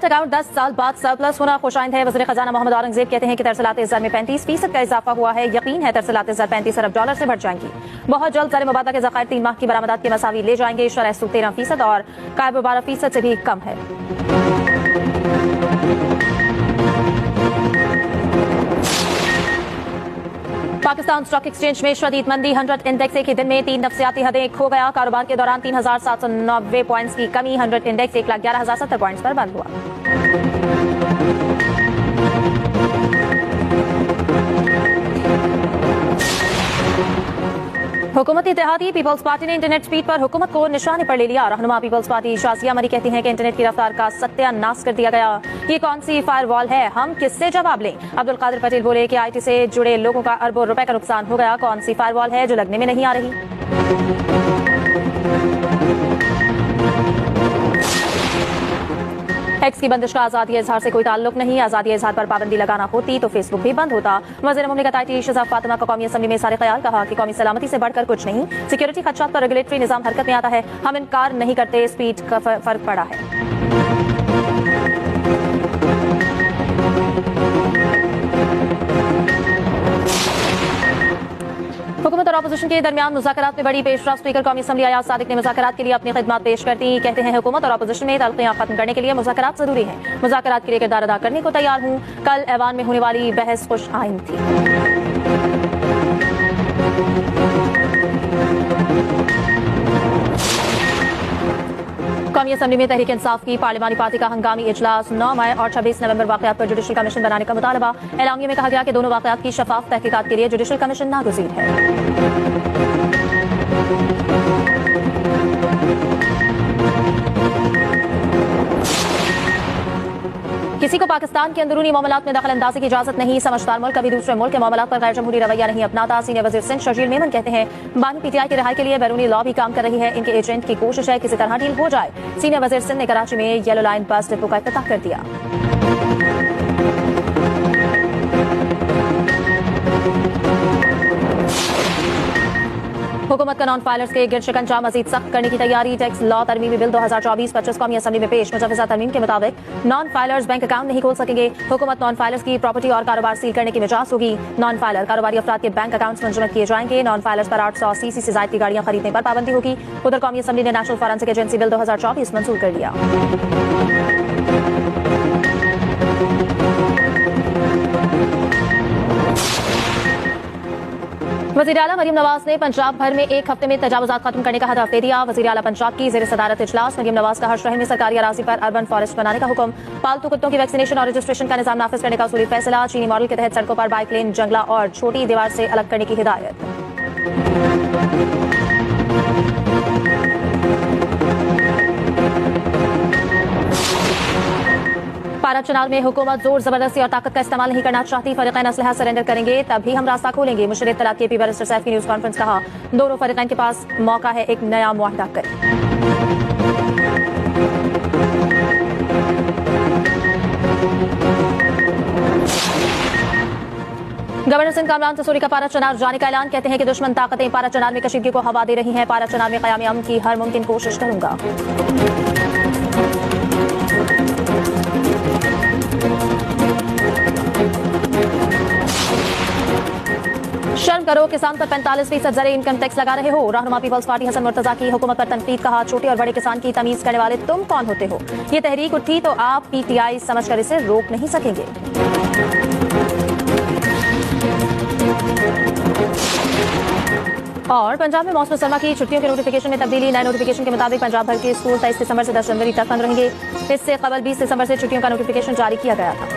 Current account 10 साल बाद surplus होना खुशाइंद है। वज़ीर खजाना मोहम्मद औरंगजेब कहते हैं कि तरसलाते ज़र में 35% का इजाफा हुआ है। यकीन है तरसलाते ज़र 35 अरब डॉलर से बढ़ जाएंगी। बहुत जल्द ज़र मुबादला के ज़खायर 3 माह की बरामदात के मसावी ले जाएंगे। शरह सूद 13% और कायब 12% से भी कम है। पाकिस्तान स्टॉक एक्सचेंज में शदीद मंदी। 100 इंडेक्स एक ही दिन में 3 नफ्सियाती हदें खो गया। कारोबार के दौरान 3790 पॉइंट्स की कमी। 100 इंडेक्स 1,11,070 पॉइंट्स पर बंद हुआ। हुकूमती इत्तेहादी पीपल्स पार्टी ने इंटरनेट स्पीड पर हुकूमत को निशाने पर ले लिया। रहनुमा पीपल्स पार्टी शाजिया मरी कहती हैं कि इंटरनेट की रफ्तार का सत्यानाश कर दिया गया। ये कौन सी फायरवॉल है, हम किससे जवाब लें? अब्दुल कादिर पटेल बोले कि IT से जुड़े लोगों का अरबों रुपए का नुकसान हो गया। कौन सी फायरवॉल है जो लगने में नहीं आ रही? एक्स की बंदिश का आजादी इजहार से कोई ताल्लुक नहीं। आजादी इजहार पर पाबंदी लगाना होती तो फेसबुक भी बंद होता। वज़ीर मुमलिकत IT शज़ा फातिमा का कौमी असम्बली में सारे ख्याल कहा कि कौमी सलामती से बढ़कर कुछ नहीं। सिक्योरिटी खदशात पर रेगुलेटरी निजाम हरकत में आता है। हम इनकार नहीं करते, स्पीड का फर्क पड़ा है। हुकूमत और अपोजिशन के दरमियान मुज़ाकरात में बड़ी पेशरफ्त। स्पीकर कौमी असम्बली अयाज सादिक ने मुज़ाकरात के लिए अपनी खिदमत पेश कर दी। कहते हैं हुकूमत और अपोजिशन में तल्खियां खत्म करने के लिए मुज़ाकरात जरूरी है। मुज़ाकरात के लिए किरदार अदा करने को तैयार हूँ। कल ऐवान में होने वाली बहस खुश आइन थी। कौमी असम्बली में तहरीक इंसाफ की पार्लिमानी पार्टी का हंगामी इजलास। 9 मई और 26 नवंबर वाकयात पर जुडिशल कमीशन बनाने का मुतालबा। एलानिये में कहा गया कि दोनों वाकयात की शफाफ तहकीकात के लिए जुडिशल कमीशन नागुज़ीर है। किसी को पाकिस्तान के अंदरूनी मामलात में दखल अंदाजी की इजाजत नहीं। समझदार मुल्क कभी दूसरे मुल्क के मामलात पर गैर जमहूरी रवैया नहीं अपनाता। सीनियर वज़ीर सिंध शर्जील मेमन कहते हैं बानी PTI की रिहाई के लिए बैरूनी लॉ भी काम कर रही है। इनके एजेंट की कोशिश है किसी तरह डील हो जाए। सीनियर वज़ीर सिंध ने कराची में येलो लाइन बस डिपो का इफ्तिताह कर दिया। हुकूमत का नॉन फाइलर्स के गिरद शिकंजा मजीद सख्त करने की तैयारी। टैक्स लॉ तरमीमी बिल 2024-25 कौमी असम्बली में पेश। मुजव्वज़ा तरमीम के मुताबिक नॉन फाइलर्स बैंक अकाउंट नहीं खोल सकेंगे। हुकूमत नॉन फाइलर्स की प्रॉपर्टी और कारोबार सील करने की मिजाज होगी। नॉन फाइलर कारोबारी अफराद के बैंक अकाउंट्स मुंजमद किए जाएंगे। नॉन फाइलर्स पर 800 CC से ज़ायद की गाड़ियां खरीदने पर पाबंदी होगी। उधर कौमी असम्बली ने नेशनल फॉरेंसिक एजेंसी बिल 2024 मंजूर कर लिया। वज़ीर आला मरीम नवाज ने पंजाब भर में एक हफ्ते में तजावुज़ात खत्म करने का हदफ दे दिया। वज़ीर आला पंजाब की ज़ेर सदारत इजलास। मरीम नवाज का हर शहर में सरकारी अराज़ी पर अर्बन फॉरेस्ट बनाने का हुक्म। पालतू कुत्तों की वैक्सीनेशन और रजिस्ट्रेशन का निजाम नाफिज करने का उसूली फैसला। चीनी मॉडल के तहत सड़कों पर बाइक लेन, जंगला और छोटी दीवार से अलग करने की हिदायत। पारा चनार में हुकूमत जोर जबरदस्ती और ताकत का इस्तेमाल नहीं करना चाहती। फरीकैन असलहा सरेंडर करेंगे तभी हम रास्ता खोलेंगे। मुशीर इत्तलात के बैरिस्टर सैफ की न्यूज कॉन्फ्रेंस कहा दोनों फरीकैन के पास मौका है एक नया मुआहदा करें। गवर्नर सिंध कामरान तसूरी का पारा चनार जाने का ऐलान। कहते हैं कि दुश्मन ताकतें पारा चनार में कशीदगी को हवा दे रही हैं। पारा चनार में क़याम अमन की हर मुमकिन कोशिश करूंगा। शर्म करो, किसान पर 45% ज़र इनकम टैक्स लगा रहे हो। रहनुमा पीपल्स पार्टी हसन मुर्तजा की हुकूमत पर तनकीद। कहा छोटे और बड़े किसान की तमीज करने वाले तुम कौन होते हो? ये तहरीक उठी तो आप PTI समझकर इसे रोक नहीं सकेंगे। और पंजाब में मौसम सरमा की छुट्टियों के नोटिफिकेशन में तब्दीली। नए नोटिफिकेशन के मुताबिक पंजाब भर के स्कूल 23 दिसंबर से 10 जनवरी तक बंद रहेंगे। इससे कबल 20 दिसंबर से छुट्टियों का नोटिफिकेशन जारी किया गया था।